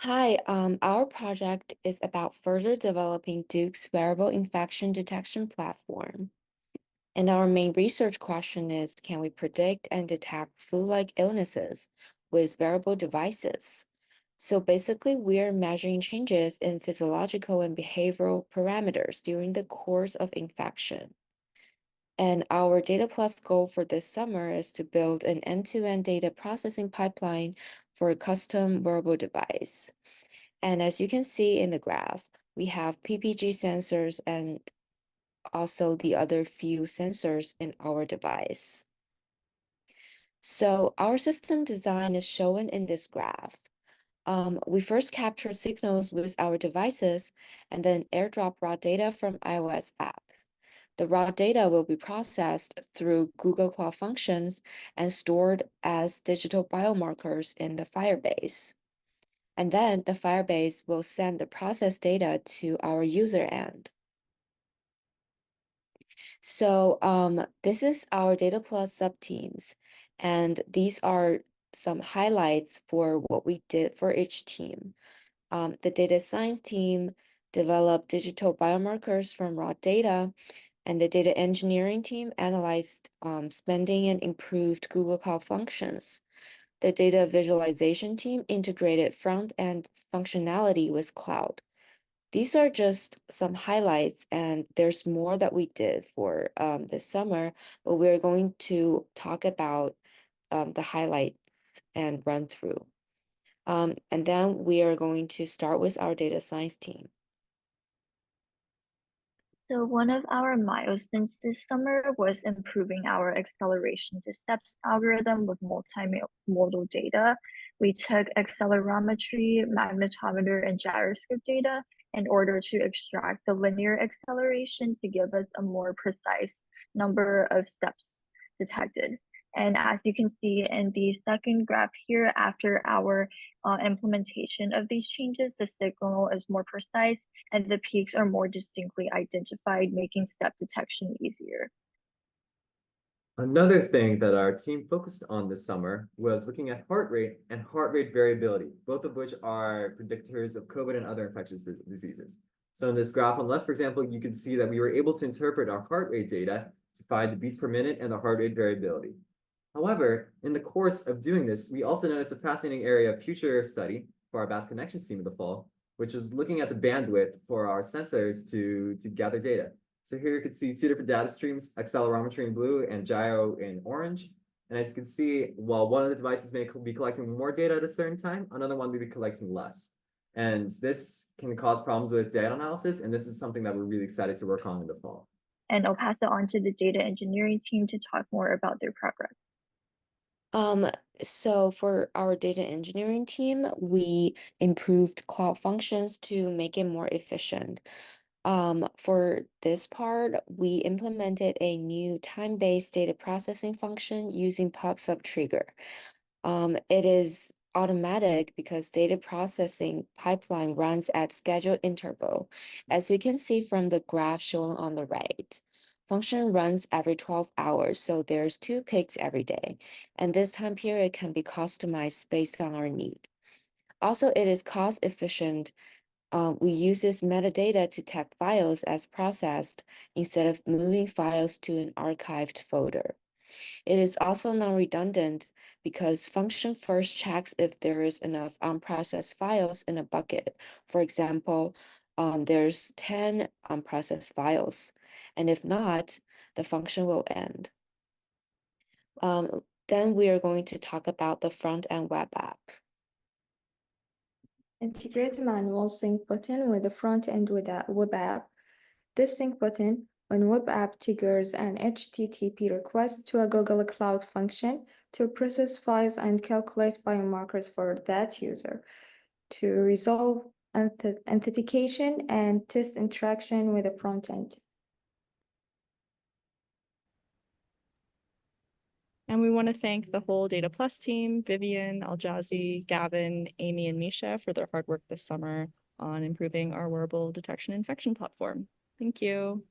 Hi, our project is about further developing Duke's wearable infection detection platform. And our main research question is, can we predict and detect flu-like illnesses with wearable devices? So basically, we are measuring changes in physiological and behavioral parameters during the course of infection. And our Data Plus goal for this summer is to build an end-to-end data processing pipeline for a custom wearable device. And as you can see in the graph, we have PPG sensors and also the other few sensors in our device. So our system design is shown in this graph. We first capture signals with our devices and then airdrop raw data from iOS app. The raw data will be processed through Google Cloud Functions and stored as digital biomarkers in the Firebase. And then the Firebase will send the processed data to our user end. So this is our Data Plus subteams, and these are some highlights for what we did for each team. The data science team developed digital biomarkers from raw data, and the data engineering team analyzed spending and improved Google Cloud Functions. The data visualization team integrated front-end functionality with cloud. These are just some highlights, and there's more that we did for this summer, but we're going to talk about the highlights and run through. And then we are going to start with our data science team. So one of our milestones this summer was improving our acceleration to steps algorithm with multimodal data. We took accelerometry, magnetometer, and gyroscope data in order to extract the linear acceleration to give us a more precise number of steps detected. And as you can see in the second graph here, after our implementation of these changes, the signal is more precise and the peaks are more distinctly identified, making step detection easier. Another thing that our team focused on this summer was looking at heart rate and heart rate variability, both of which are predictors of COVID and other infectious diseases. So in this graph on the left, for example, you can see that we were able to interpret our heart rate data to find the beats per minute and the heart rate variability. However, in the course of doing this, we also noticed a fascinating area of future study for our Bass Connections team in the fall, which is looking at the bandwidth for our sensors to gather data. So here you can see two different data streams, accelerometry in blue and gyro in orange. And as you can see, while one of the devices may be collecting more data at a certain time, another one may be collecting less. And this can cause problems with data analysis, and this is something that we're really excited to work on in the fall. And I'll pass it on to the data engineering team to talk more about their progress. So for our data engineering team, we improved cloud functions to make it more efficient. For this part, we implemented a new time-based data processing function using pub/sub trigger. It is automatic because data processing pipeline runs at scheduled interval, as you can see from the graph shown on the right. Function runs every 12 hours, so there's 2 peaks every day, and this time period can be customized based on our need. Also, it is cost efficient. We use this metadata to tag files as processed instead of moving files to an archived folder. It is also non-redundant because function first checks if there is enough unprocessed files in a bucket. For example, there's 10 unprocessed files, and if not, the function will end. Then we are going to talk about the front-end web app. Integrate a manual sync button with the front end with a web app. This sync button on web app triggers an HTTP request to a Google Cloud function to process files and calculate biomarkers for that user to resolve authentication and test interaction with the front end. And we want to thank the whole Data Plus team, Vivian, Aljazi, Gavin, Amy, and Misha for their hard work this summer on improving our wearable detection infection platform. Thank you.